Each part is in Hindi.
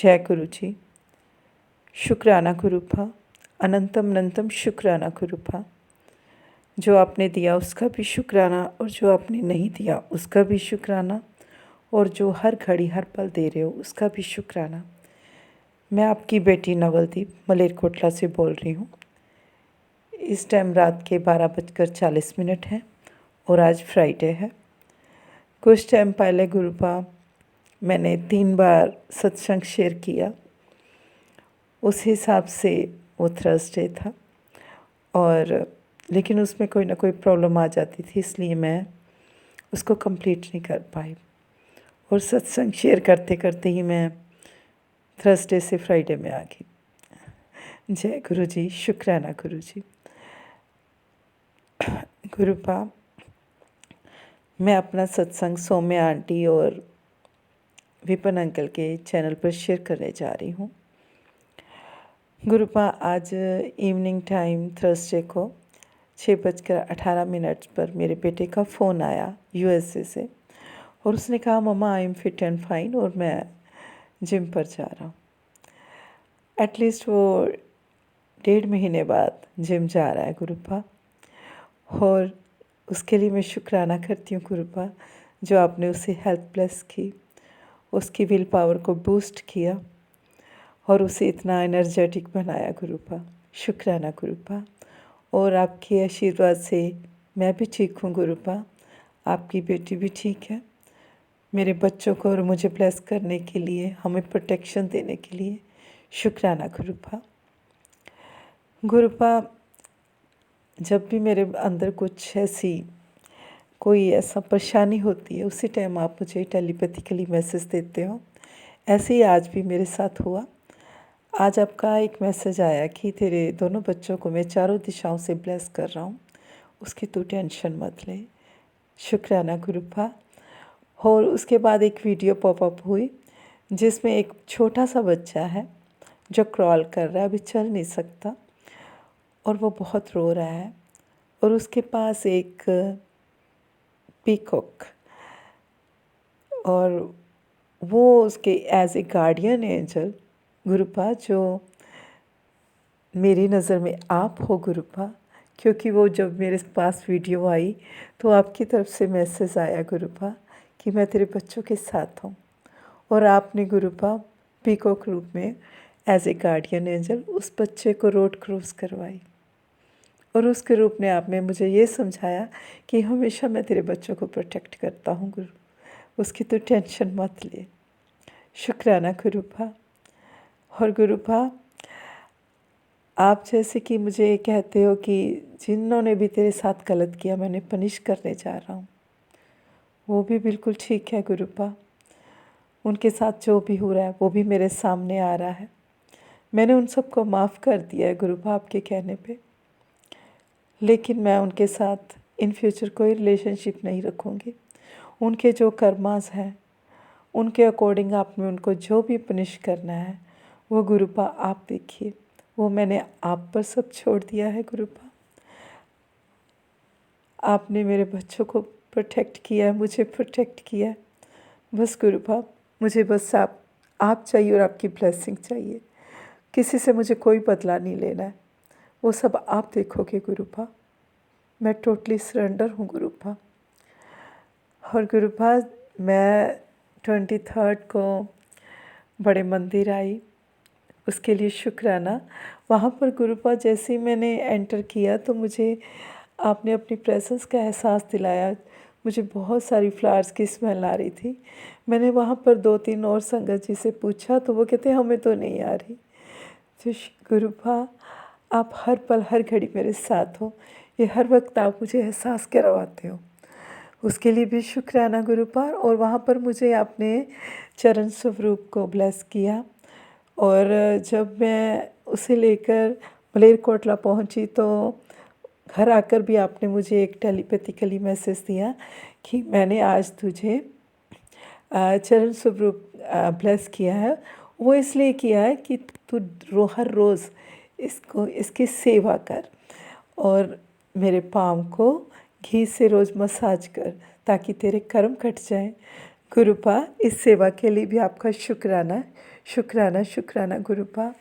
जय गुरु जी। शुक्राना गुरुपा, अनंतम अनंतम शुक्राना गुरुपा। जो आपने दिया उसका भी शुक्राना, और जो आपने नहीं दिया उसका भी शुक्राना, और जो हर घड़ी हर पल दे रहे हो उसका भी शुक्राना। मैं आपकी बेटी नवलदीप मलेरकोटला से बोल रही हूँ। इस टाइम रात के 12:40 हैं और आज फ्राइडे है। कुछ टाइम पहले गुरुपा मैंने 3 बार सत्संग शेयर किया, उस हिसाब से वो थर्सडे था, और लेकिन उसमें कोई ना कोई प्रॉब्लम आ जाती थी, इसलिए मैं उसको कंप्लीट नहीं कर पाई। और सत्संग शेयर करते करते ही मैं थर्सडे से फ्राइडे में आ गई। जय गुरु जी, शुक्राना गुरु जी। गुरुपा, मैं अपना सत्संग सौम्या आंटी और विपिन अंकल के चैनल पर शेयर करने जा रही हूँ। गुरुपा, आज इवनिंग टाइम थर्सडे को 6:18 पर मेरे बेटे का फ़ोन आया यूएसए से, और उसने कहा mamma I am fit and fine और मैं जिम पर जा रहा हूँ। एटलीस्ट वो 1.5 महीने बाद जिम जा रहा है गुरुपा, और उसके लिए मैं शुक्राना करती हूँ गुरुपा, जो आपने उसे हेल्थ ब्लेस की, उसकी विल पावर को बूस्ट किया और उसे इतना एनर्जेटिक बनाया गुरुपा। शुक्राना गुरुपा। और आपके आशीर्वाद से मैं भी ठीक हूँ गुरुपा, आपकी बेटी भी ठीक है। मेरे बच्चों को और मुझे ब्लेस करने के लिए, हमें प्रोटेक्शन देने के लिए शुक्राना गुरुपा। गुरुपा, जब भी मेरे अंदर कुछ कोई ऐसा परेशानी होती है, उसी टाइम आप मुझे टेलीपैथिकली मैसेज देते हो। ऐसे ही आज भी मेरे साथ हुआ। आज आपका एक मैसेज आया कि तेरे दोनों बच्चों को मैं चारों दिशाओं से ब्लेस कर रहा हूँ, उसकी तू टेंशन मत ले। शुक्राना गुरुपा। और उसके बाद एक वीडियो पॉपअप हुई जिसमें एक छोटा सा बच्चा है जो क्रॉल कर रहा है, अभी चल नहीं सकता, और वो बहुत रो रहा है, और उसके पास एक पीकॉक, और वो उसके एज ए गार्डियन एंजल गुरुपा, जो मेरी नज़र में आप हो गुरुपा, क्योंकि वो जब मेरे पास वीडियो आई तो आपकी तरफ से मैसेज आया गुरुपा कि मैं तेरे बच्चों के साथ हूँ, और आपने गुरुपा पीकॉक रूप में एज ए गार्डियन एंजल उस बच्चे को रोड क्रॉस करवाई, और उसके रूप में आपने मुझे ये समझाया कि हमेशा मैं तेरे बच्चों को प्रोटेक्ट करता हूँ गुरु, उसकी तो टेंशन मत ले। शुक्राना गुरुपा। और गुरुपा, आप जैसे कि मुझे कहते हो कि जिन्होंने भी तेरे साथ गलत किया मैं उन्हें पनिश करने जा रहा हूँ, वो भी बिल्कुल ठीक है गुरुपा। उनके साथ जो भी हो रहा है वो भी मेरे सामने आ रहा है। मैंने उन सबको माफ़ कर दिया है गुरुपा आपके कहने पे, लेकिन मैं उनके साथ इन फ्यूचर कोई रिलेशनशिप नहीं रखूँगी। उनके जो कर्मास हैं उनके अकॉर्डिंग आपने उनको जो भी पनिश करना है वो गुरुपा आप देखिए, वो मैंने आप पर सब छोड़ दिया है गुरुपा। आपने मेरे बच्चों को प्रोटेक्ट किया है, मुझे प्रोटेक्ट किया है। बस गुरुपा, मुझे बस आप चाहिए और आपकी ब्लेसिंग चाहिए। किसी से मुझे कोई बदला नहीं लेना है, वो सब आप देखोगे गुरुपा। मैं टोटली सरेंडर हूँ गुरुपा। और गुरुपा, मैं 23 को बड़े मंदिर आई, उसके लिए शुक्राना। वहाँ पर गुरुपा जैसे ही मैंने एंटर किया तो मुझे आपने अपनी प्रेजेंस का एहसास दिलाया। मुझे बहुत सारी फ्लावर्स की स्मेल आ रही थी। मैंने वहाँ पर 2-3 और संगत जी से पूछा तो वो कहते हमें तो नहीं आ रही। तो गुरुपा, आप हर पल हर घड़ी मेरे साथ हो, ये हर वक्त आप मुझे एहसास करवाते हो, उसके लिए भी शुक्राना गुरुपा। और वहाँ पर मुझे आपने चरण स्वरूप को ब्लेस किया, और जब मैं उसे लेकर मलेरकोटला पहुँची तो घर आकर भी आपने मुझे एक टेलीपैथिकली मैसेज दिया कि मैंने आज तुझे चरण स्वरूप ब्लेस किया है। वो इसलिए किया है कि तू हर रोज़ इसकी सेवा कर, और मेरे पाँव को घी से रोज़ मसाज कर ताकि तेरे कर्म कट जाएं। गुरुपा, इस सेवा के लिए भी आपका शुक्राना, शुक्राना शुक्राना गुरुपा।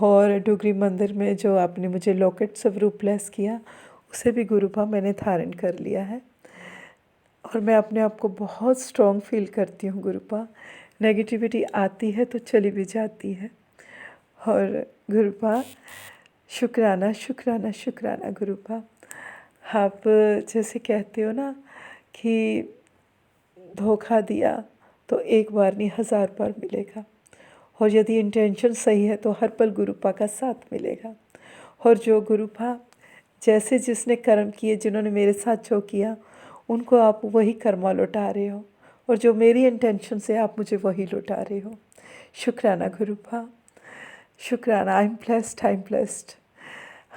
और डोगरी मंदिर में जो आपने मुझे लॉकेट स्वरूप ब्लेस किया, उसे भी गुरुपा मैंने धारण कर लिया है और मैं अपने आप को बहुत स्ट्रॉन्ग फील करती हूँ गुरुपा। नेगेटिविटी आती है तो चली भी जाती है। और गुरुपा शुक्राना शुक्राना शुक्राना गुरुपा। आप जैसे कहते हो ना कि धोखा दिया तो एक बार नहीं 1000 बार मिलेगा, और यदि इंटेंशन सही है तो हर पल गुरुपा का साथ मिलेगा। और जो गुरुपा जैसे जिसने कर्म किए, जिन्होंने मेरे साथ जो किया, उनको आप वही कर्मा लौटा रहे हो, और जो मेरी इंटेंशन से आप मुझे वही लौटा रहे हो। शुक्राना गुरुपा, शुक्राना। I am blessed.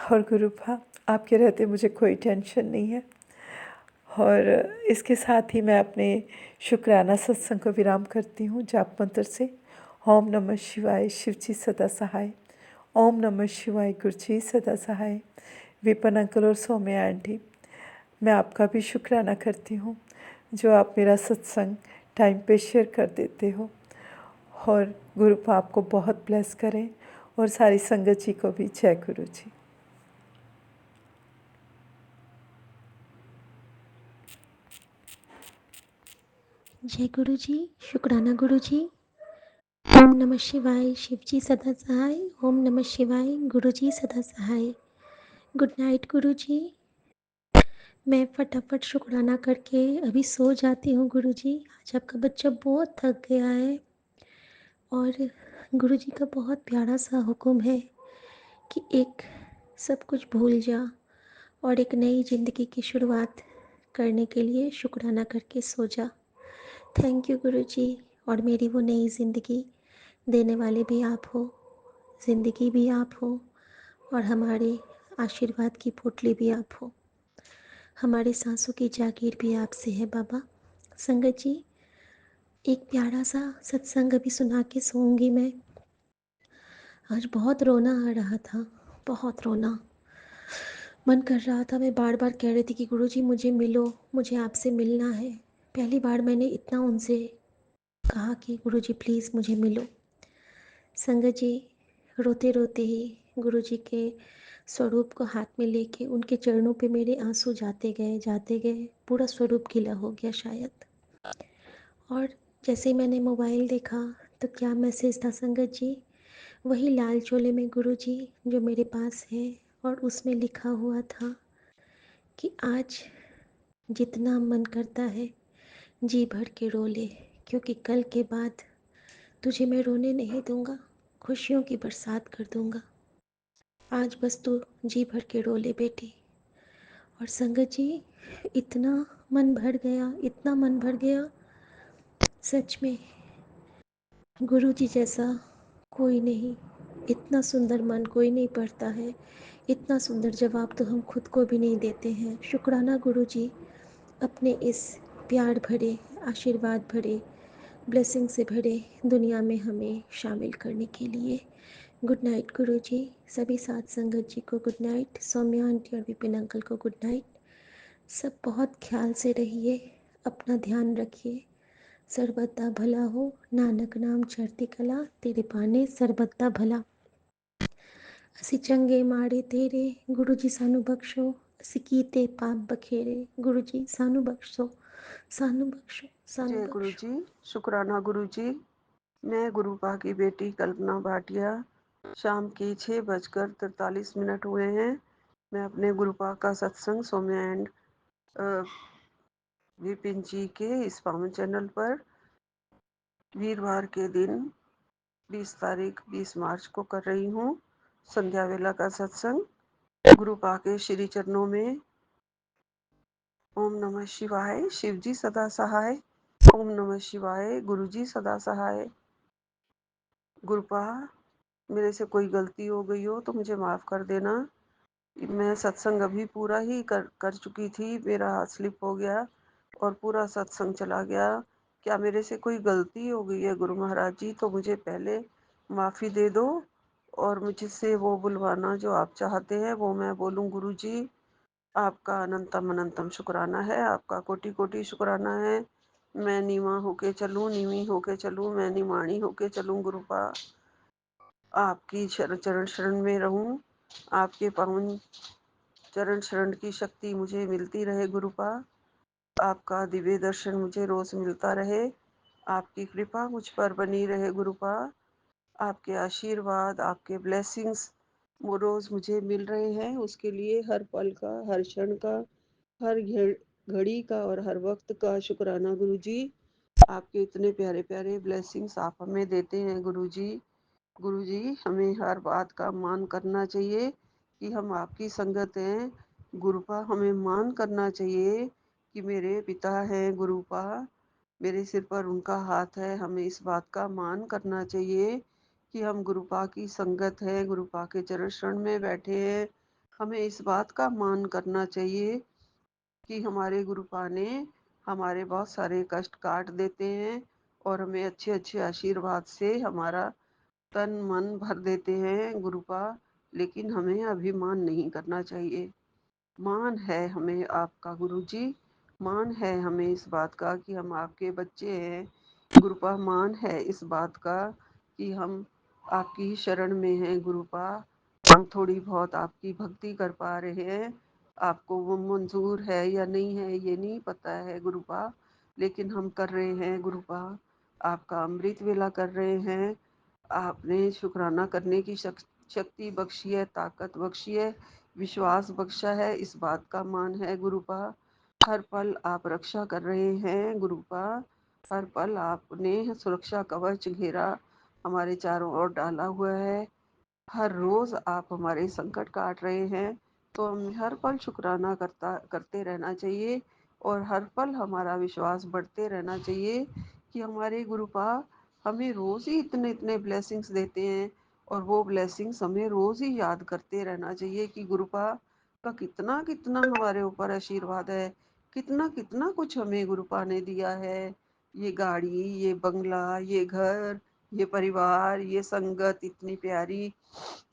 और गुरुपा आपके रहते मुझे कोई टेंशन नहीं है। और इसके साथ ही मैं अपने शुक्राना सत्संग को विराम करती हूँ जाप मंत्र से। ओम नमः शिवाय, शिव जी सदा सहाय। ओम नमः शिवाय, गुरु जी सदा सहाय। विपन अंकल और सौम्या आंटी, मैं आपका भी शुक्राना करती हूँ जो आप मेरा सत्संग टाइम पे शेयर कर देते हो। और गुरु आपको बहुत ब्लेस करें, और सारी संगत जी को भी जय गुरु जी। जय गुरु जी। शुक्राना गुरु जी। ओम नमः शिवाय, शिव जी सदा सहाय। ओम नमः शिवाय, गुरु जी सदा सहाय। गुड नाइट गुरु जी। मैं फटाफट शुक्राना करके अभी सो जाती हूँ गुरु जी। आज आपका बच्चा बहुत थक गया है, और गुरु जी का बहुत प्यारा सा हुक्म है कि एक सब कुछ भूल जा और एक नई ज़िंदगी की शुरुआत करने के लिए शुक्राना करके सो जा। थैंक यू गुरु जी। और मेरी वो नई ज़िंदगी देने वाले भी आप हो, ज़िंदगी भी आप हो, और हमारे आशीर्वाद की पोटली भी आप हो। हमारी सांसों की जागीर भी आपसे है बाबा। संगत जी, एक प्यारा सा सत्संग अभी सुना के सोऊंगी मैं। आज बहुत रोना आ रहा था, बहुत रोना। मन कर रहा था, मैं बार बार कह रही थी कि गुरुजी मुझे मिलो, मुझे आपसे मिलना है। पहली बार मैंने इतना उनसे कहा कि गुरुजी प्लीज़ मुझे मिलो। संगत जी, रोते रोते ही गुरुजी के स्वरूप को हाथ में लेके उनके चरणों पे मेरे आंसू जाते गए, पूरा स्वरूप गीला हो गया शायद। और जैसे ही मैंने मोबाइल देखा तो क्या मैसेज था संगत जी, वही लाल चोले में गुरुजी जो मेरे पास है, और उसमें लिखा हुआ था कि आज जितना मन करता है जी भर के रो ले, क्योंकि कल के बाद तुझे मैं रोने नहीं दूंगा, खुशियों की बरसात कर दूंगा। आज बस तू जी भर के रो ले बेटी। और संगत जी, इतना मन भर गया, इतना मन भर गया, सच में गुरु जी जैसा कोई नहीं। इतना सुंदर मन कोई नहीं पढ़ता है, इतना सुंदर जवाब तो हम खुद को भी नहीं देते हैं। शुक्राना गुरु जी, अपने इस प्यार भरे, आशीर्वाद भरे, ब्लेसिंग से भरे दुनिया में हमें शामिल करने के लिए। गुड नाइट गुरु जी। सभी साथ संगत जी को गुड नाइट। सौम्या आंटी और विपिन अंकल को गुड नाइट। सब बहुत ख्याल से रहिए, अपना ध्यान रखिए। ਸਰਬੱਤ भला हो, नानक नाम चढ़ती कला, तेरे पाने ਸਰਬੱਤ भला। ਅਸੀਂ ਚੰਗੇ ਮਾੜੇ ਤੇਰੇ, ਗੁਰੂ ਜੀ ਸਾਨੂੰ ਬਖਸ਼ੋ, ਅਸੀਂ ਕੀਤੇ ਪਾਪ ਬਖੇਰੇ, ਗੁਰੂ ਜੀ ਸਾਨੂੰ ਬਖਸ਼ੋ, ਸਾਨੂੰ ਬਖਸ਼ੋ, ਸਾਨੂੰ जय गुरु बख्शो। जी। शुक्राना गुरु जी। मैं गुरुपा की बेटी कल्पना भाटिया। शाम के 6:43 हुए हैं। मैं अपने गुरुपा का सत्संग सौम्या एंड विपिन जी के इस पावन चैनल पर वीरवार के दिन 20 मार्च को कर रही हूँ। संध्या वेला का सत्संग गुरुपा के श्री चरणों में। ओम नमः शिवाय, शिव जी सदा सहाय। ओम नमः शिवाय, गुरु जी सदा सहाय। गुरुपा, मेरे से कोई गलती हो गई हो तो मुझे माफ़ कर देना। मैं सत्संग अभी पूरा ही कर चुकी थी, मेरा हाथ स्लिप हो गया और पूरा सत्संग चला गया। क्या मेरे से कोई गलती हो गई है गुरु महाराज जी, तो मुझे पहले माफ़ी दे दो और मुझसे वो बुलवाना जो आप चाहते हैं वो मैं बोलूँ। गुरु जी, आपका अनंतम अनंतम शुक्राना है, आपका कोटि कोटि शुक्राना है। मैं नीवा होके चलूं, नीवी होके चलूं, मैं निमाणी होके चलूं गुरुपा। आपकी चरण शरण में रहूं, आपके पावन चरण शरण की शक्ति मुझे मिलती रहे गुरुपा। आपका दिव्य दर्शन मुझे रोज मिलता रहे, आपकी कृपा मुझ पर बनी रहे गुरुपा। आपके आशीर्वाद, आपके ब्लेसिंग्स वो रोज मुझे मिल रहे हैं, उसके लिए हर पल का, हर क्षण का, हर घड़ी का और हर वक्त का शुक्राना गुरुजी। आपके इतने प्यारे प्यारे ब्लेसिंग्स आप हमें देते हैं गुरुजी। गुरुजी, हमें हर बात का मान करना चाहिए कि हम आपकी संगत हैं गुरुपा। हमें मान करना चाहिए कि मेरे पिता हैं गुरुपा, मेरे सिर पर उनका हाथ है। हमें इस बात का मान करना चाहिए कि हम गुरुपा की संगत है, गुरुपा के चरण शरण में बैठे हैं। हमें इस बात का मान करना चाहिए कि हमारे गुरुपा ने हमारे बहुत सारे कष्ट काट देते हैं और हमें अच्छे अच्छे आशीर्वाद से हमारा तन मन भर देते हैं गुरुपा। लेकिन हमें अभिमान नहीं करना चाहिए। मान है हमें आपका गुरुजी, मान है हमें इस बात का कि हम आपके बच्चे हैं गुरुपा। मान है इस बात का कि हम आपकी शरण में हैं गुरुपा। हम थोड़ी बहुत आपकी भक्ति कर पा रहे हैं, आपको वो मंजूर है या नहीं है ये नहीं पता है गुरुपा, लेकिन हम कर रहे हैं गुरुपा। आपका अमृत वेला कर रहे हैं। आपने शुक्राना करने की शक्ति बख्शी है, ताकत बख्शी है, विश्वास बख्शा है, इस बात का मान है गुरुपा। हर पल आप रक्षा कर रहे हैं गुरुपा। हर पल आपने सुरक्षा कवच घेरा हमारे चारों ओर डाला हुआ है। हर रोज आप हमारे संकट काट रहे हैं, तो हमें हर पल शुक्राना करते रहना चाहिए और हर पल हमारा विश्वास बढ़ते रहना चाहिए कि हमारे गुरुपा हमें रोज ही इतने इतने ब्लेसिंग्स देते हैं और वो ब्लेसिंग्स हमें रोज ही याद करते रहना चाहिए कि गुरुपा का कितना कितना हमारे ऊपर आशीर्वाद है, कितना कितना कुछ हमें गुरुपा ने दिया है। ये गाड़ी, ये बंगला, ये घर, ये परिवार, ये संगत इतनी प्यारी,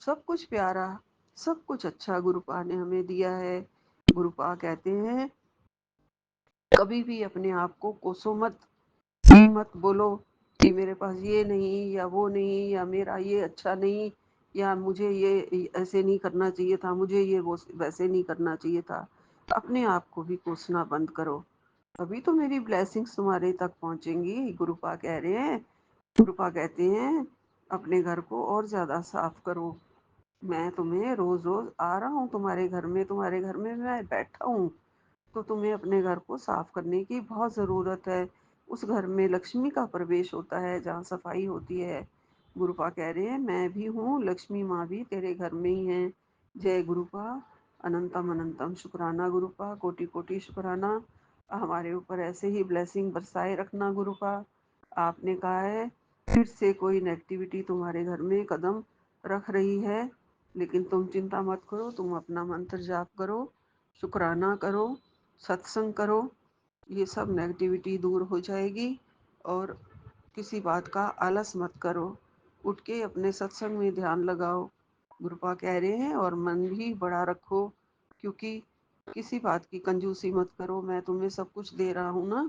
सब कुछ प्यारा, सब कुछ अच्छा गुरुपा ने हमें दिया है। गुरुपा कहते हैं कभी भी अपने आप को कोसो मत, ये मत बोलो कि मेरे पास ये नहीं या वो नहीं या मेरा ये अच्छा नहीं या मुझे ये ऐसे नहीं करना चाहिए था, मुझे ये वो वैसे नहीं करना चाहिए था। अपने आप को भी कोसना बंद करो, तभी तो मेरी ब्लेसिंग्स तुम्हारे तक पहुंचेंगी। गुरुपा कह रहे हैं, गुरुपा कहते हैं अपने घर को और ज्यादा साफ करो। मैं तुम्हें रोज रोज आ रहा हूँ तुम्हारे घर में मैं बैठा हूँ, तो तुम्हें अपने घर को साफ करने की बहुत ज़रूरत है। उस घर में लक्ष्मी का प्रवेश होता है जहाँ सफाई होती है। गुरुपा कह रहे हैं मैं भी हूँ, लक्ष्मी माँ भी तेरे घर में ही है। जय गुरुपा, अनंतम अनंतम शुक्राना गुरुपा, कोटि कोटि शुक्राना। हमारे ऊपर ऐसे ही ब्लेसिंग बरसाए रखना गुरुपा। आपने कहा है फिर से कोई नेगेटिविटी तुम्हारे घर में कदम रख रही है, लेकिन तुम चिंता मत करो, तुम अपना मंत्र जाप करो, शुक्राना करो, सत्संग करो, ये सब नेगेटिविटी दूर हो जाएगी। और किसी बात का आलस मत करो, उठ के अपने सत्संग में ध्यान लगाओ गुरुपा कह रहे हैं, और मन भी बड़ा रखो, क्योंकि किसी बात की कंजूसी मत करो। मैं तुम्हें सब कुछ दे रहा हूँ ना,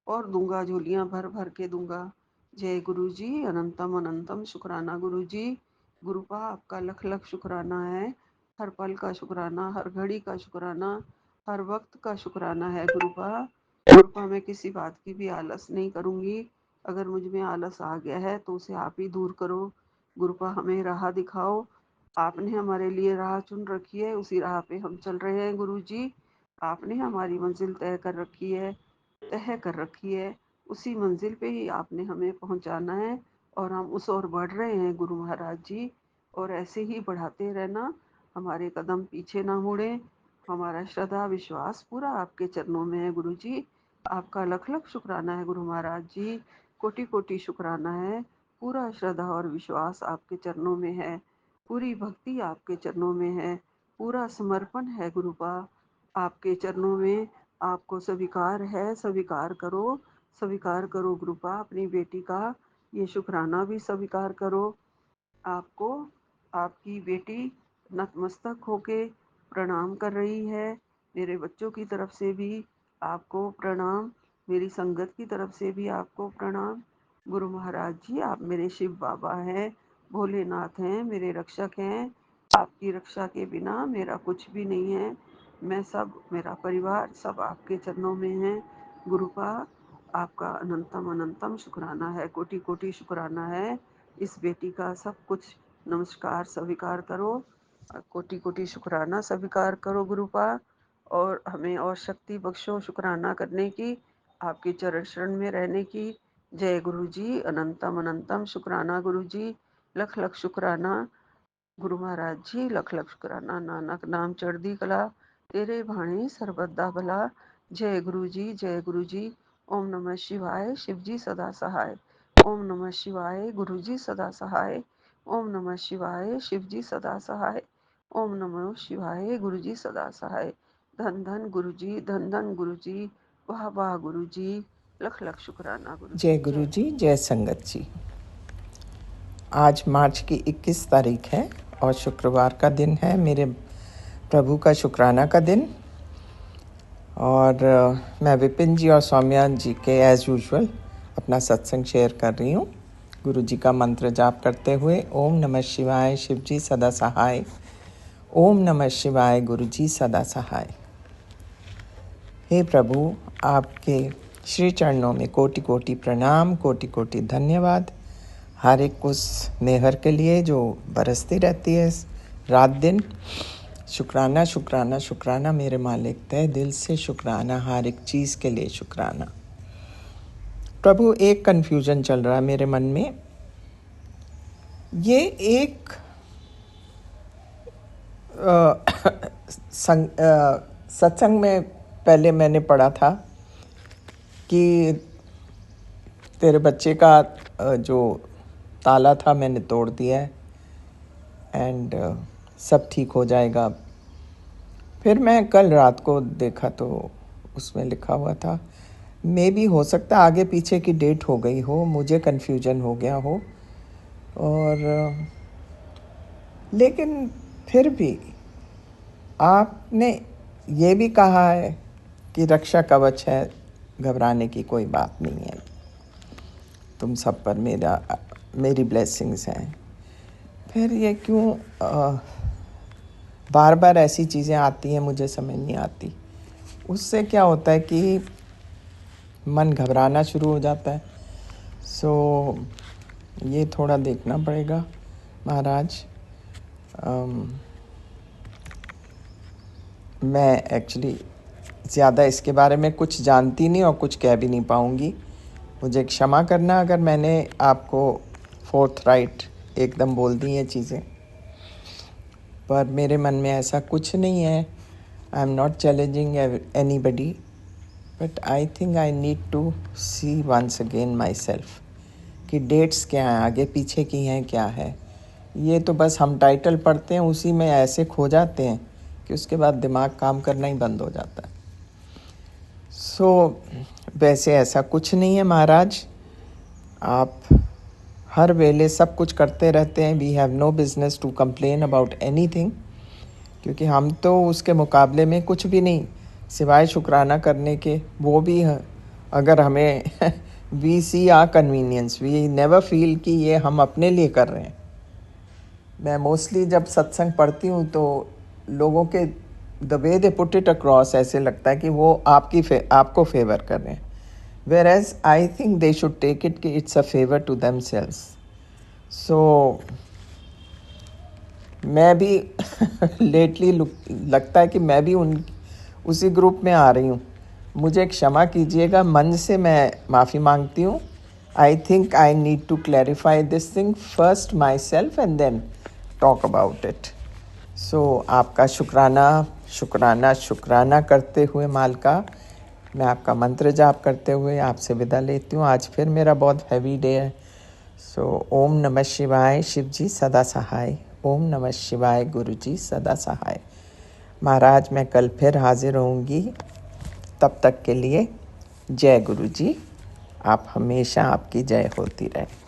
और दूंगा, झोलियां भर भर के दूंगा। जय गुरु जी, अनंतम अनंतम शुक्राना गुरु जी। गुरुपा आपका लख लख शुक्राना है, हर पल का शुक्राना, हर घड़ी का शुक्राना, हर वक्त का शुक्राना है गुरुपा। गुरुपा मैं किसी बात की भी आलस नहीं करूँगी। अगर मुझ में आलस आ गया है तो उसे आप ही दूर करो। गुरुपा हमें राह दिखाओ, आपने हमारे लिए राह चुन रखी है, उसी राह पे हम चल रहे हैं गुरु जी। आपने हमारी मंजिल तय कर रखी है, तय कर रखी है, उसी मंजिल पे ही आपने हमें पहुंचाना है, और हम उस ओर बढ़ रहे हैं गुरु महाराज जी। और ऐसे ही बढ़ाते रहना, हमारे कदम पीछे ना मुड़े। हमारा श्रद्धा विश्वास पूरा आपके चरणों में है गुरु जी। आपका लख लख शुक्राना है गुरु महाराज जी, कोटि कोटि शुक्राना है। पूरा श्रद्धा और विश्वास आपके चरणों में है, पूरी भक्ति आपके चरणों में है, पूरा समर्पण है गुरुपा आपके चरणों में। आपको स्वीकार है, स्वीकार करो गुरुपा। अपनी बेटी का ये शुक्राना भी स्वीकार करो। आपको आपकी बेटी नतमस्तक होके प्रणाम कर रही है। मेरे बच्चों की तरफ से भी आपको प्रणाम। मेरी संगत की तरफ से भी आपको प्रणाम। गुरु महाराज जी, आप मेरे शिव बाबा हैं, भोलेनाथ हैं, मेरे रक्षक हैं। आपकी रक्षा के बिना मेरा कुछ भी नहीं है। मैं सब, मेरा परिवार सब आपके चरणों में है। गुरुपा, आपका अनंतम अनंतम शुक्राना है, कोटि कोटि शुक्राना है। इस बेटी का सब कुछ नमस्कार स्वीकार करो, कोटि कोटि शुक्राना स्वीकार करो गुरुपा, और हमें और शक्ति बख्शो शुक्राना करने की, आपके चरण शरण में रहने की। जय गुरु जी, अनंतम अनंतम शुक्राना गुरु जी, लख लख शुक्राना गुरु महाराज जी, लख लख शुक्राना। नानक नाम चढ़दी कला, तेरे भाणे सरबद्दा भला। जय गुरु जी, जय गुरु जी। ओम नमः शिवाय, शिव जी सदा सहाय। ओम नमः शिवाय, गुरु जी सदा सहाय। ओम नमः शिवाय, शिव जी सदा सहाय। ओम नमः शिवाय, गुरु जी सदा सहाय। धन धन गुरु जी, धन धन गुरु जी, वाह वाह गुरु जी, लख लख शुक्राना गुरु जय जी। गुरु जी, जय संगत जी। आज मार्च की 21 तारीख है और शुक्रवार का दिन है, मेरे प्रभु का शुक्राना का दिन। और मैं विपिन जी और सौम्या जी के एज़ यूजुअल अपना सत्संग शेयर कर रही हूँ, गुरु जी का मंत्र जाप करते हुए। ओम नमः शिवाय, शिव जी सदा सहाय। ओम नमः शिवाय, गुरु जी सदा सहाय। हे प्रभु, आपके श्री चरणों में कोटि कोटि प्रणाम, कोटि कोटि धन्यवाद। हर एक उस मेहर के लिए जो बरसती रहती है रात दिन। शुक्राना शुक्राना शुक्राना मेरे मालिक, तहे दिल से शुक्राना, हर एक चीज़ के लिए शुक्राना। प्रभु, एक कन्फ्यूजन चल रहा है मेरे मन में। ये एक सत्संग में पहले मैंने पढ़ा था कि तेरे बच्चे का जो ताला था मैंने तोड़ दिया है एंड सब ठीक हो जाएगा। फिर मैं कल रात को देखा तो उसमें लिखा हुआ था, मे भी हो सकता है आगे पीछे की डेट हो गई हो, मुझे कन्फ्यूजन हो गया हो। और लेकिन फिर भी आपने ये भी कहा है कि रक्षा कवच है, घबराने की कोई बात नहीं है, तुम सब पर मेरी ब्लेसिंग्स हैं। फिर ये क्यों बार बार ऐसी चीज़ें आती हैं, मुझे समझ नहीं आती। उससे क्या होता है कि मन घबराना शुरू हो जाता है। सो ये थोड़ा देखना पड़ेगा महाराज। मैं एक्चुअली ज़्यादा इसके बारे में कुछ जानती नहीं और कुछ कह भी नहीं पाऊँगी। मुझे क्षमा करना अगर मैंने आपको फोर्थ राइट एकदम बोल दी ये चीज़ें, पर मेरे मन में ऐसा कुछ नहीं है। I am not challenging anybody, but I think I need to see once again myself कि डेट्स क्या हैं, आगे पीछे की हैं क्या है। ये तो बस हम टाइटल पढ़ते हैं, उसी में ऐसे खो जाते हैं कि उसके बाद दिमाग काम करना ही बंद हो जाता है। वैसे ऐसा कुछ नहीं है महाराज, आप हर वेले सब कुछ करते रहते हैं। We have no business to complain about anything, क्योंकि हम तो उसके मुकाबले में कुछ भी नहीं सिवाय शुक्राना करने के। वो भी अगर हमें we see are convenience, we never feel कि ये हम अपने लिए कर रहे हैं। मैं मोस्टली जब सत्संग पढ़ती हूँ तो लोगों के the way they put it across ऐसे लगता है कि वो आपको फेवर कर रहे हैं, where as I think they should take it कि it's a favour to themselves. So मैं भी लेटली लगता है कि मैं भी उसी ग्रुप में आ रही हूँ। मुझे क्षमा कीजिएगा, मन से मैं माफ़ी मांगती हूँ। I think I need to clarify this thing first myself and then talk about it. So आपका शुक्राना शुक्राना शुक्राना करते हुए मालका, मैं आपका मंत्र जाप करते हुए आपसे विदा लेती हूँ। आज फिर मेरा बहुत हैवी डे है। सो ओम नमः शिवाय, शिव जी सदा सहाय। ओम नमः शिवाय, गुरु जी सदा सहाय। महाराज, मैं कल फिर हाजिर होंगी, तब तक के लिए जय गुरु जी। आप हमेशा, आपकी जय होती रहे।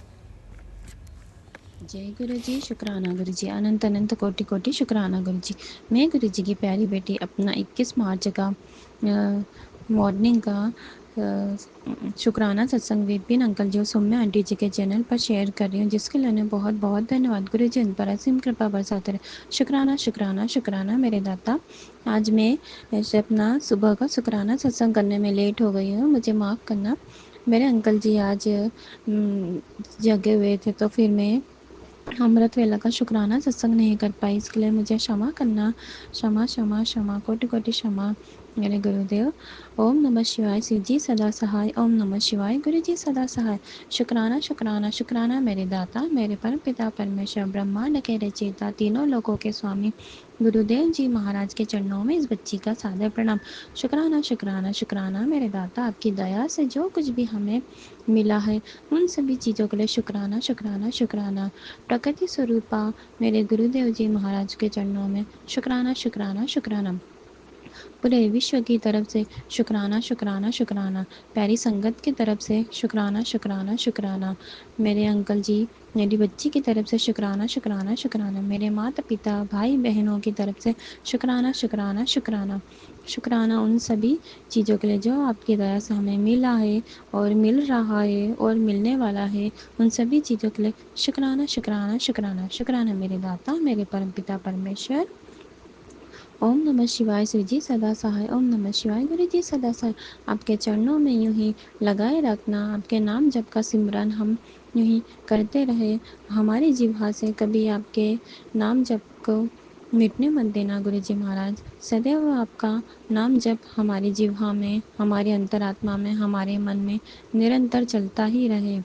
जय गुरु जी, शुक्राना गुरु जी, अनंत अनंत कोटि कोटि शुक्राना गुरु जी। मैं गुरु जी की प्यारी बेटी अपना 21 मार्च का मॉर्निंग का शुक्राना सत्संग विपिन अंकल जी और सौम्या आंटी जी के चैनल पर शेयर कर रही हूँ, जिसके लिए उन्हें बहुत बहुत धन्यवाद। गुरु जी उन पर असीम कृपा बरसाते रहे। शुक्राना शुक्राना शुक्राना मेरे दाता। आज मैं ऐसे अपना सुबह का शुक्राना सत्संग करने में लेट हो गई हूँ, मुझे माफ़ करना। मेरे अंकल जी आज जगे हुए थे, तो फिर मैं अमृत वेला का शुक्राना सत्संग नहीं कर पाई, इसके लिए मुझे क्षमा करना। क्षमा क्षमा क्षमा कोटि कोटि क्षमा मेरे गुरुदेव। ओम नमः शिवाय। शिव जी सदा सहाय। ओम नमः शिवाय। गुरु जी सदा सहाय। शुक्राना शुक्राना शुक्राना मेरे दाता, मेरे परम पिता परमेश्वर ब्रह्मांड के रचयिता, तीनों लोकों के स्वामी गुरुदेव जी महाराज के चरणों में इस बच्ची का सादर प्रणाम। शुक्राना शुक्राना शुक्राना मेरे दाता, आपकी दया से जो कुछ भी हमें मिला है उन सभी चीज़ों के लिए शुक्राना शुक्राना शुक्राना। प्रकृति स्वरूपा मेरे गुरुदेव जी महाराज के चरणों में शुक्राना शुक्राना शुक्राना। पूरे विश्व की तरफ से शुक्राना शुक्राना शुक्राना। प्यारी संगत की तरफ से शुक्राना शुक्राना शुक्राना। मेरे अंकल जी, मेरी बच्ची की तरफ से शुक्राना शुक्राना शुक्राना। मेरे माता पिता भाई बहनों की तरफ से शुक्राना शुक्राना शुक्राना। शुक्राना उन सभी चीज़ों के लिए जो आपकी दया से हमें मिला है और मिल रहा है और मिलने वाला है, उन सभी चीज़ों के लिए शुक्राना शुक्राना शुक्राना शुक्राना मेरे दाता, मेरे परम पिता परमेश्वर। ओम नमः शिवाय। श्री जी सदा सहाय। ओम नमः शिवाय। गुरु जी सदा सहाय। आपके चरणों में यूं ही लगाए रखना, आपके नाम जप का सिमरन हम यूं ही करते रहे। हमारी जिह्वा से कभी आपके नाम जप को मिटने मत देना गुरु जी महाराज। सदैव आपका नाम जप हमारी जिह्वा में, हमारी अंतरात्मा में, हमारे मन में निरंतर चलता ही रहे।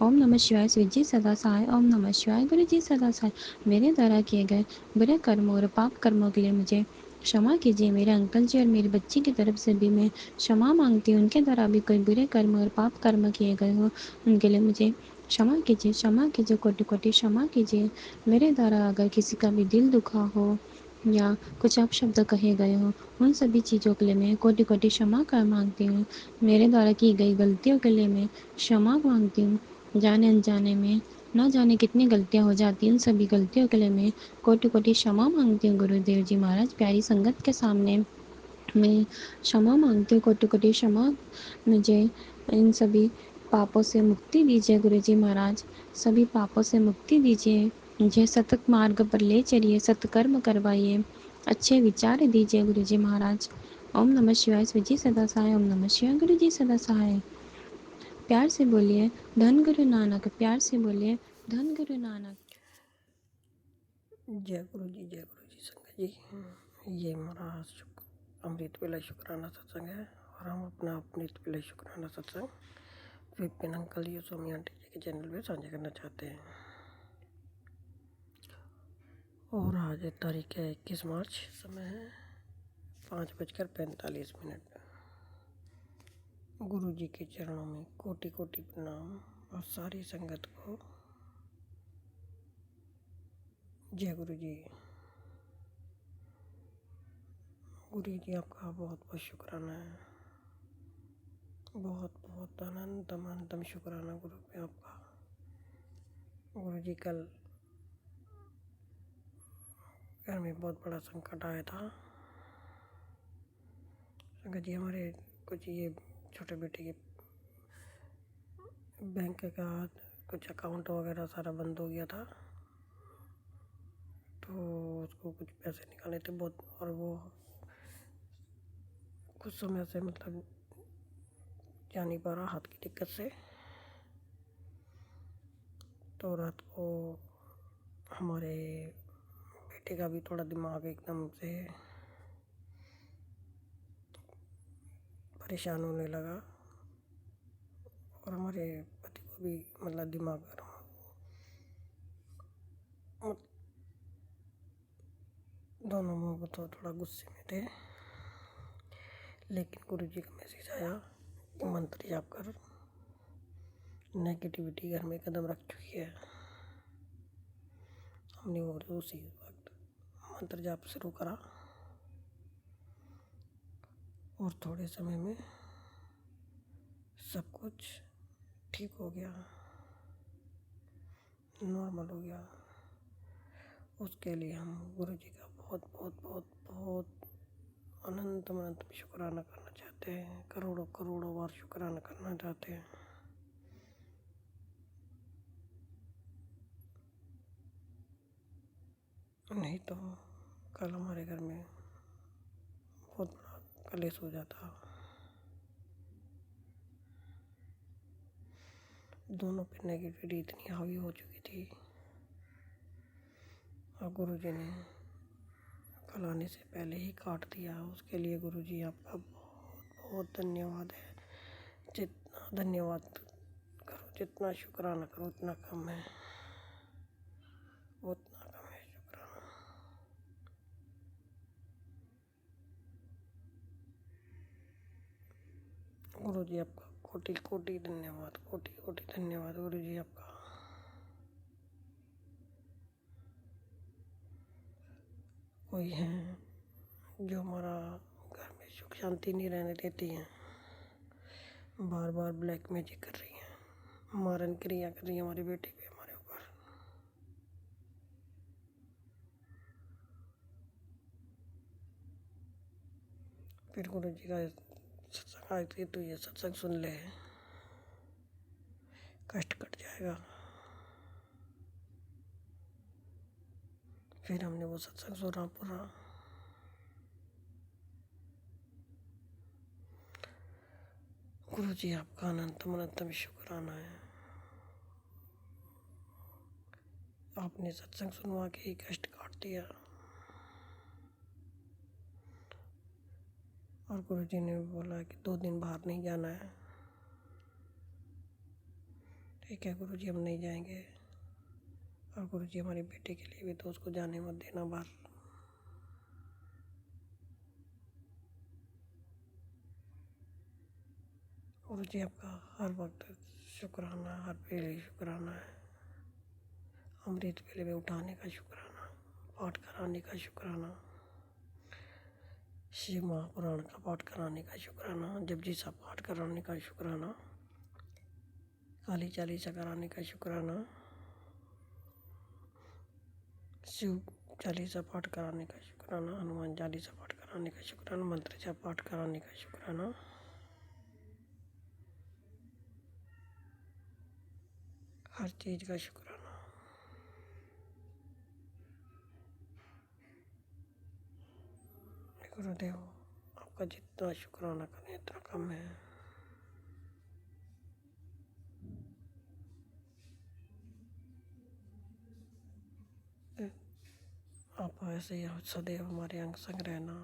ओम नमः शिवाय। श्री जी सदा सहाय। ओम नमः शिवाय। गुरु जी सदा सहाय। मेरे द्वारा किए गए बुरे कर्मों और पाप कर्मों के लिए मुझे क्षमा कीजिए। मेरे अंकल जी और मेरी बच्ची की तरफ से भी मैं क्षमा मांगती हूँ। उनके द्वारा भी कोई बुरे कर्म और पाप कर्म किए गए हो, उनके लिए मुझे क्षमा कीजिए, क्षमा कीजिए, कोटि कोटि क्षमा कीजिए। मेरे द्वारा अगर किसी का भी दिल दुखा हो या कुछ अपशब्द कहे गए हो, उन सभी चीज़ों के लिए मैं कोटि कोटि क्षमा कर मांगती हूँ। मेरे द्वारा की गई गलतियों के लिए मैं क्षमा मांगती हूँ। जाने अनजाने में ना जाने कितनी गलतियाँ हो जाती हैं, उन सभी गलतियों के लिए मैं कोटि कोटि क्षमा मांगती हूँ गुरुदेव जी महाराज। प्यारी संगत के सामने मैं क्षमा मांगती हूँ, कोटि कोटि क्षमा। मुझे इन सभी पापों से मुक्ति दीजिए गुरु जी महाराज। सभी पापों से मुक्ति दीजिए, मुझे सतत मार्ग पर ले चलिए, सत्कर्म करवाइए, अच्छे विचार दीजिए गुरु जी महाराज। ओम नमः शिवाय। शिव जी सदा सहाय। ओम नमः शिवाय। गुरु जी सदा सहाय। प्यार से बोलिए धन गुरु नानक। प्यार से बोलिए धन गुरु नानक। जय गुरु जी संगत जी। ये हमारा अमृत वेला शुक्राना सत्संग है और हम अपना अमृत वेला शुक्राना सत्संग विपिन अंकल जी और सौम्या आंटी जी के चैनल पे साझा करना चाहते हैं। और आज तारीख है 21 मार्च, समय है 5:45। गुरु जी के चरणों में कोटि कोटि प्रणाम और सारी संगत को जय गुरु जी। गुरु जी आपका बहुत बहुत शुक्राना है, बहुत बहुत अनंतम शुक्राना गुरु पे आपका। गुरु जी कल घर में बहुत बड़ा संकट आया था। संकट जी हमारे कुछ ये छोटे बेटे के बैंक का कुछ अकाउंट वगैरह सारा बंद हो गया था, तो उसको कुछ पैसे निकाले थे बहुत, और वो कुछ समय से मतलब जा नहीं पा रहा हाथ की दिक्कत से। तो रात को हमारे बेटे का भी थोड़ा दिमाग एकदम से परेशान होने लगा और हमारे पति को भी मतलब दिमाग दोनों में तो थोड़ा गुस्से में थे। लेकिन गुरु जी का मैसेज आया कि मंत्र जाप कर, नेगेटिविटी घर में कदम रख चुकी है। हमने वो उसी वक्त मंत्र जाप शुरू करा और थोड़े समय में सब कुछ ठीक हो गया, नॉर्मल हो गया। उसके लिए हम गुरु जी का बहुत बहुत बहुत बहुत अनंत शुक्राना करना चाहते हैं। चाहते हैं, करोड़ों करोड़ों बार शुक्राना करना चाहते हैं। नहीं तो कल हमारे घर में बहुत बड़ा कलेश हो जाता। दोनों पे नेगेटिविटी इतनी हावी हो चुकी थी और गुरुजी ने कल आने से पहले ही काट दिया। उसके लिए गुरुजी आपका बहुत बहुत धन्यवाद है। जितना धन्यवाद करो, जितना शुक्राना करो उतना कम है, उतना कम है शुक्राना। गुरुजी आपका कोटि कोटि धन्यवाद, कोटि कोटि धन्यवाद गुरुजी आपका। कोई हैं जो हमारा घर में सुख शांति नहीं रहने देती हैं, बार बार ब्लैक मैजिक कर रही हैं, मारन क्रिया कर रही है हमारी बेटी पे, हमारे ऊपर। फिर गुरु जी का सत्संग आती तो ये सत्संग सुन ले, कष्ट कट जाएगा। फिर हमने वो सत्संग सुना पूरा। गुरु जी आपका अनंतम अनंतम शुक्राना है। आपने सत्संग सुनवा के ही कष्ट काट दिया। और गुरु जी ने बोला कि 2 दिन बाहर नहीं जाना है। ठीक है गुरु जी, हम नहीं जाएंगे। और गुरु जी हमारी बेटी के लिए भी तो उसको जाने मत देना बाहर। गुरु जी आपका हर वक्त शुक्राना, हर पहले शुक्राना है। अमृत वेले में उठाने का शुक्राना, पाठ कराने का शुक्राना, शिव महापुराण का पाठ कराने का शुक्राना, जपजी सा पाठ कराने का शुक्राना, काली चालीसा कराने का शुक्राना, शिव चालीसा पाठ कराने का शुक्राना, हनुमान चालीसा पाठ कराने का शुक्राना, मंत्र जाप पाठ कराने का शुक्राना, हर चीज का शुक्राना। गुरुदेव आपका जितना शुक्राना करें इतना कम है। आप ऐसे ही सदैव हमारे अंग संग रहना,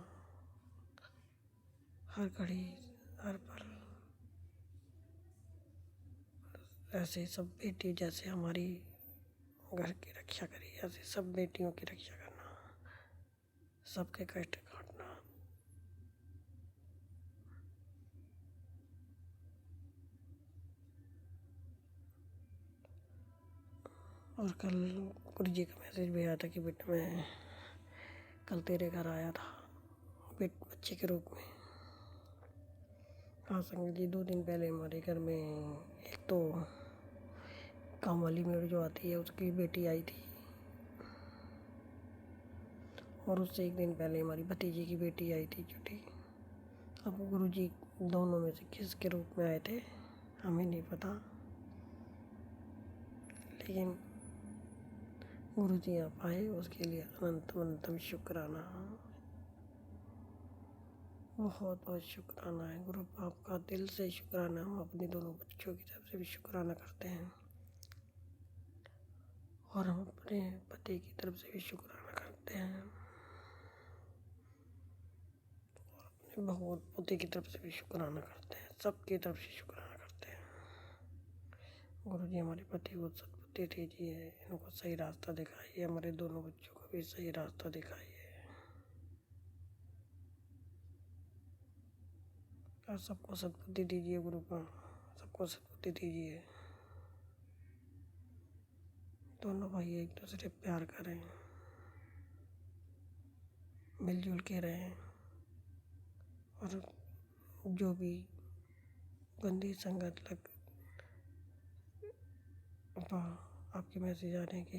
हर घड़ी हर पल। ऐसे ही सब बेटी जैसे हमारी घर की रक्षा करी, ऐसे सब बेटियों की रक्षा करना, सबके कष्ट काटना। और कल गुरु जी का मैसेज भी आया था कि बेटा मैं कल तेरे घर आया था बच्चे के रूप में। हाँ संगत जी, 2 दिन पहले हमारे घर में एक तो काम वाली मेड जो आती है उसकी बेटी आई थी, और उससे 1 दिन पहले हमारी भतीजी की बेटी आई थी छोटी। अब गुरु जी दोनों में से किसके रूप में आए थे हमें नहीं पता, लेकिन गुरु जी आप आए उसके लिए अनंतम अनंतम शुक्राना, बहुत बहुत शुक्राना है गुरु। आपका दिल से शुक्राना। हम अपने दोनों बच्चों की तरफ से भी शुक्राना करते हैं, और हम अपने पति की तरफ से भी शुक्राना करते हैं, और अपने बहू पोते की तरफ से भी शुक्राना करते हैं, सबकी तरफ से शुक्राना करते हैं। गुरु जी हमारे पति को सद्बुद्धि दीजिए, इनको सही रास्ता दिखाइए, हमारे दोनों बच्चों को भी सही रास्ता दिखाइए, और सबको सद्बुद्धि दीजिए गुरु का, सबको सद्बुद्धि दीजिए। दोनों भाई एक दूसरे प्यार करें, मिलजुल के रहें, और जो भी गंदी संगत लग आपके मैसेज आ रहे हैं कि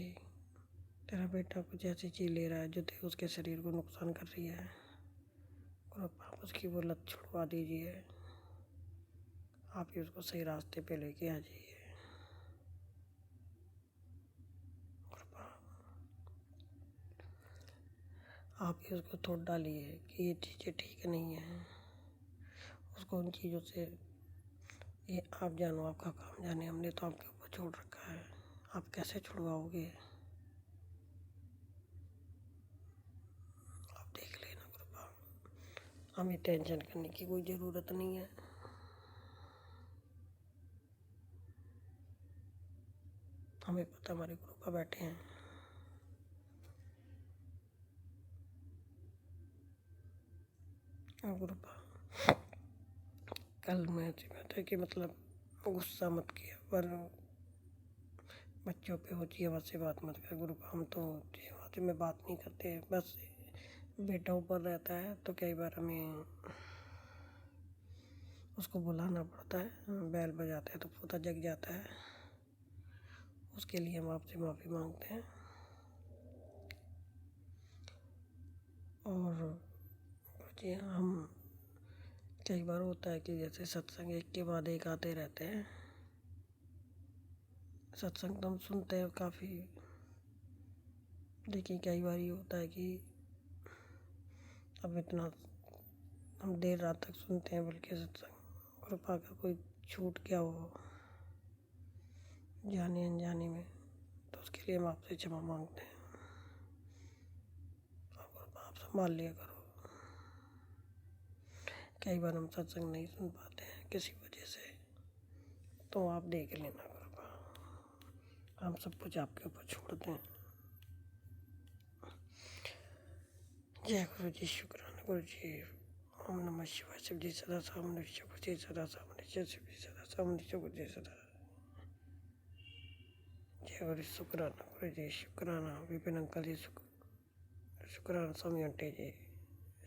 तेरा बेटा कुछ ऐसी चीज़ ले रहा है जो उसके शरीर को नुकसान कर रही है, और आप उसकी वो लत छुड़वा दीजिए। आप ही उसको सही रास्ते पे लेके आ जाइए। कृपा आप ही उसको थोड़ा डालिए कि ये चीज़ें ठीक नहीं हैं, उसको उन चीज़ों से, ये आप जानो, आपका काम जाने, हमने तो आपके ऊपर छोड़ रखा है, आप कैसे छुड़वाओगे, आप देख लेना। कृपा हमें टेंशन करने की कोई ज़रूरत नहीं है। हमें पता हमारे कृपा बैठे हैं। और कृपा कल मैं कहता कि मतलब गुस्सा मत किया, पर बच्चों पे ऊँची आवाज़ से बात मत कर। गुरु हम तो ऊँची आवाज़ में बात नहीं करते, बस बेटा ऊपर रहता है तो कई बार हमें उसको बुलाना पड़ता है, बैल बजाते हैं तो पोता जग जाता है, उसके लिए हम आपसे माफ़ी मांगते हैं। और जी हम कई बार होता है कि जैसे सत्संग एक के बाद एक आते रहते हैं, सत्संग तो हम सुनते हैं काफ़ी, लेकिन कई बार ये होता है कि अब इतना हम देर रात तक सुनते हैं, बल्कि सत्संग कृपा का कोई छूट गया हो जाने अनजाने में, तो उसके लिए हम आपसे क्षमा मांगते हैं। और कृपा आप संभाल लिया करो। कई बार हम सत्संग नहीं सुन पाते हैं किसी वजह से, तो आप देख लेना। कृपा हम सब कुछ आपके ऊपर छोड़ते हैं। जय गुरु जी, शुक्राना गुरु जी। ओम नमः शिवाय। शिव जी सदा सामने, गुरु जी सदा सामने, जय शिव जी सदा सामने, गुरु जी सदा। जय गुरु, शुक्राना गुरु जी, शुक्राना विपिन अंकल जी, शुक्राना स्वामी आंटी जी,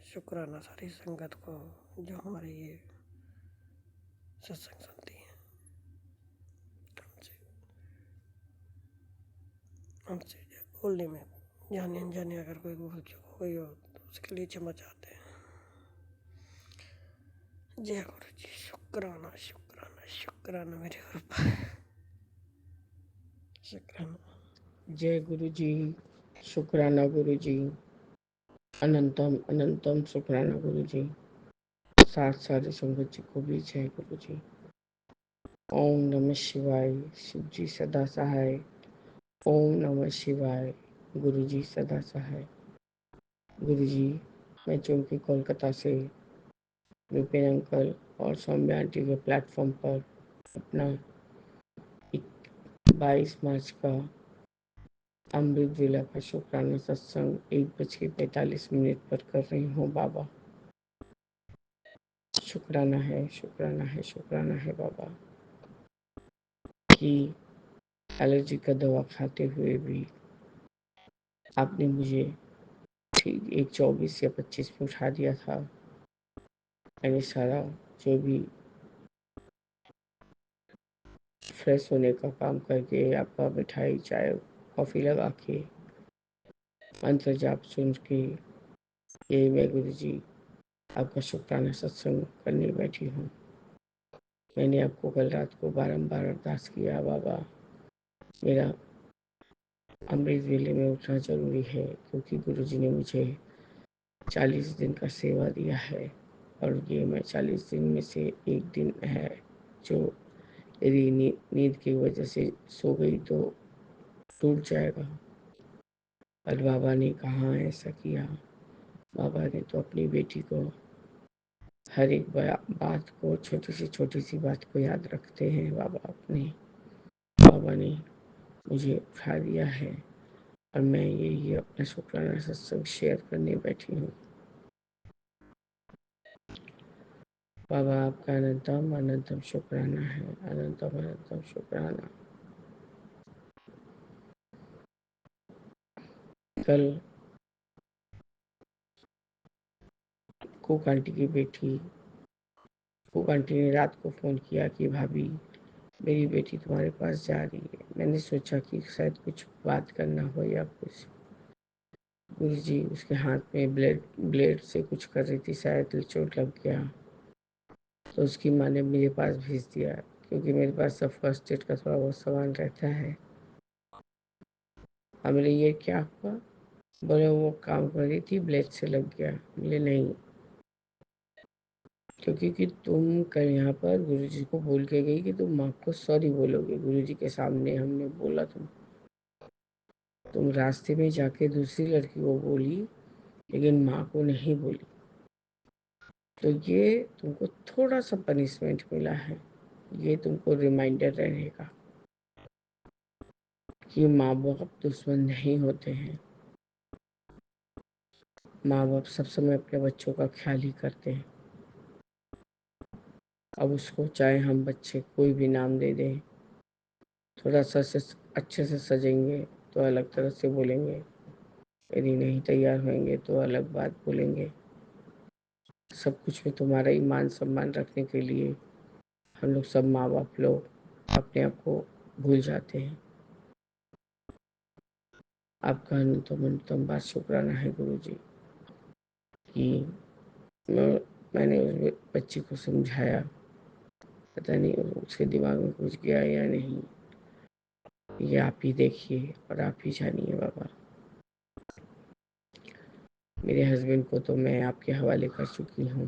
शुक्राना सारी संगत को जो हमारे ये सत्संग सुनती है। हमसे बोलने में जाने अनजाने अगर कोई भूल चूक हो गई हो तो उसके लिए क्षमा चाहते हैं। जय गुरु जी, शुक्राना शुक्राना शुक्राना मेरे गुरु, शुक्राना। जय गुरु जी, शुक्राना गुरु जी, अनंतम अनंतम शुक्राना गुरु जी। साथ सारे संगत जी को भी जय गुरु जी। ओम नमः शिवाय। शिव जी सदा सहाय। ओम नमः शिवाय। गुरु जी सदा सहाय। गुरु जी, मैं चूंकि कोलकाता से विपिन अंकल और सौम्या आंटी के प्लेटफॉर्म पर अपना 22 मार्च का अमृत वेला का शुक्राना सत्संग 1:45 पर कर रही हूँ। बाबा शुक्राना है, शुक्राना है, शुक्राना है बाबा कि एलर्जी का दवा खाते हुए भी आपने मुझे ठीक एक 24 या 25 पे उठा दिया था। मैंने सारा जो भी फ्रेश होने का काम करके, आपका मिठाई चाय कॉफ़ी लगा के मंत्र जाप सुन के, यही मैं गुरु जी आपका शुक्राना सत्संग करने बैठी हूँ। मैंने आपको कल रात को बारंबार अरदास किया, बाबा मेरा अमृत वेले में उठना जरूरी है, क्योंकि गुरु जी ने मुझे 40 दिन का सेवा दिया है और ये मैं 40 दिन में से एक दिन है जो यदि नींद की वजह से सो गई तो टूट जाएगा। पर बाबा ने कहाँ ऐसा किया। बाबा ने तो अपनी बेटी को हर एक बात को, छोटी सी बात को याद रखते हैं। बाबा ने मुझे उठा दिया है और मैं यही अपना शुक्राना सत्संग शेयर करने बैठी हूँ। बाबा आपका अनंतम अनंतम शुक्राना है, अनंतम अनंतम शुक्राना। कल कुक आंटी की बेटी कुक आंटी ने रात को फ़ोन किया कि भाभी मेरी बेटी तुम्हारे पास जा रही है। मैंने सोचा कि शायद कुछ बात करना हो या कुछ। गुरु जी उसके हाथ में ब्लेड से कुछ कर रही थी, शायद चोट लग गया तो उसकी माँ ने मेरे पास भेज दिया, क्योंकि मेरे पास सब फर्स्ट एड का थोड़ा बहुत सामान रहता है। अब बोले ये क्या हुआ? बोले वो काम कर रही थी, ब्लेड से लग गया। बोले नहीं, क्योंकि कि तुम कल यहाँ पर गुरुजी को बोल के गई कि तुम माँ को सॉरी बोलोगे। गुरुजी के सामने हमने बोला, तुम रास्ते में जाके दूसरी लड़की को बोली, लेकिन माँ को नहीं बोली। तो ये तुमको थोड़ा सा पनिशमेंट मिला है, ये तुमको रिमाइंडर रहेगा कि माँ बाप दुश्मन नहीं होते हैं। माँ बाप सब समय अपने बच्चों का ख्याल ही करते हैं। अब उसको चाहे हम बच्चे कोई भी नाम दे दें, थोड़ा सा से अच्छे से सजेंगे तो अलग तरह से बोलेंगे, यदि नहीं तैयार होंगे तो अलग बात बोलेंगे। सब कुछ में तुम्हारा ही मान सम्मान रखने के लिए हम लोग सब माँ बाप लोग अपने आप को भूल जाते हैं। आपका न्यूनतम बात शुक्राना है गुरुजी कि मैंने उस बच्ची को समझाया। पता नहीं उसके दिमाग में कुछ गया या नहीं, ये आप ही देखिए और आप ही जानिए बाबा। मेरे हस्बैंड को तो मैं आपके हवाले कर चुकी हूँ।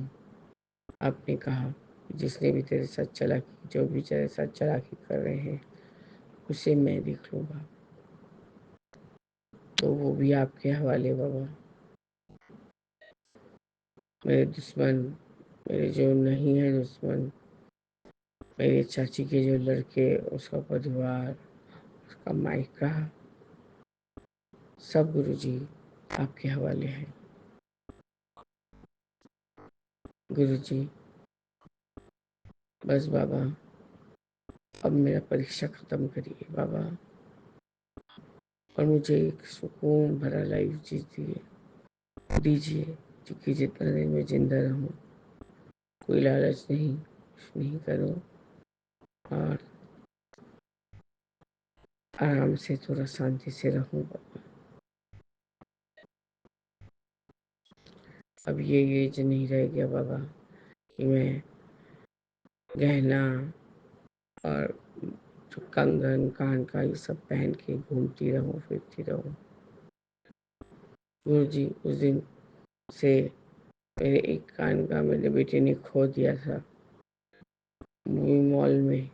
आपने कहा जिसने भी तेरे साथ चालाकी, जो भी तेरे साथ चालाकी कर रहे हैं, उसे मैं देख लूँगा। तो वो भी आपके हवाले बाबा। मेरे दुश्मन, मेरे जो नहीं है दुश्मन, मेरे चाची के जो लड़के, उसका परिवार, उसका मायका, सब गुरुजी आपके हवाले हैं। गुरुजी बस बाबा, अब मेरा परीक्षा ख़त्म करिए बाबा, और मुझे एक सुकून भरा लाइफ दीजिए, क्योंकि जितना दिन मैं जिंदा रहूँ, कोई लालच नहीं, कुछ नहीं करूँ, और आराम से थोड़ा शांति से रहूँ बाबा। अब ये एज नहीं रह गया बाबा कि मैं गहना और जो कंगन कान का ये सब पहन के घूमती रहूँ, फिरती रहूँ। गुरुजी उस दिन से मेरे एक कान का मेरे बेटे ने खो दिया था मूवी मॉल में।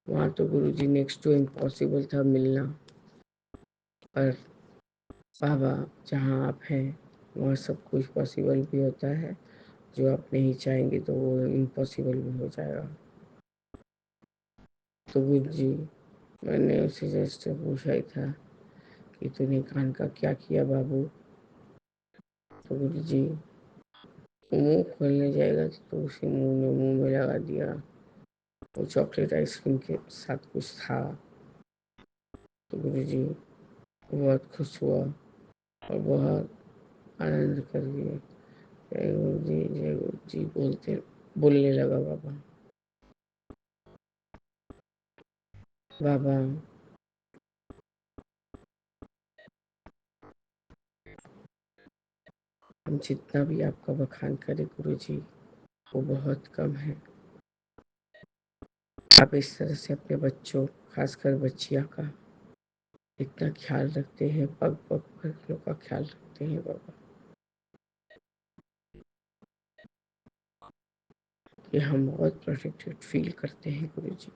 वहाँ तो गुरुजी नेक्स्ट टू इम्पॉसिबल था मिलना, पर बाबा जहाँ आप हैं वहाँ सब कुछ पॉसिबल भी होता है। जो आप नहीं चाहेंगे तो वो इम्पॉसिबल भी हो जाएगा। तो गुरुजी मैंने उसे जस्ट पूछा ही था कि तूने कान का क्या किया बाबू? तो गुरुजी मुंह खोलने जाएगा तो उसे मुंह में लगा दिया। वो चॉकलेट आइसक्रीम के साथ कुछ था। तो गुरुजी बहुत खुश हुआ और बहुत आनंद कर लिए। जय गुरु जी, जय गुरु जी बोलने लगा बाबा। बाबा हम जितना भी आपका बखान करें गुरु जी, वो बहुत कम है। आप इस तरह से अपने बच्चों, खासकर बच्चियों का इतना ख्याल रखते हैं, पग पग पर का ख्याल रखते हैं बाबा, कि हम बहुत प्रोटेक्टेड फील करते हैं गुरु जी।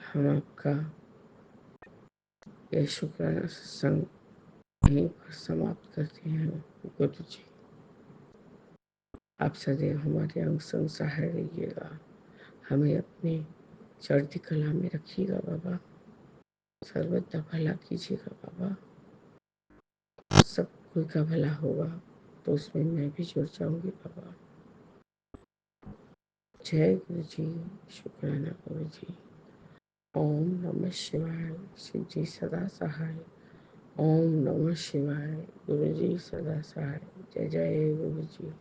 हम आपका ये शुक्राना सत्संग यहीं पर समाप्त करते हैं गुरु जी। आप सदैव हमारे अंग संग सहाय रहिएगा, हमें अपने चढ़ती कला में रखिएगा बाबा, सर्वदा भला कीजिएगा बाबा। सब कोई का भला होगा तो उसमें मैं भी जुड़ जाऊंगी बाबा। जय गुरु जी, शुक्राना गुरु जी। ओम नमः शिवाय, शिव जी सदा सहाय। ओम नमः शिवाय, गुरु जी सदा सहाय। जय जय गुरु जी।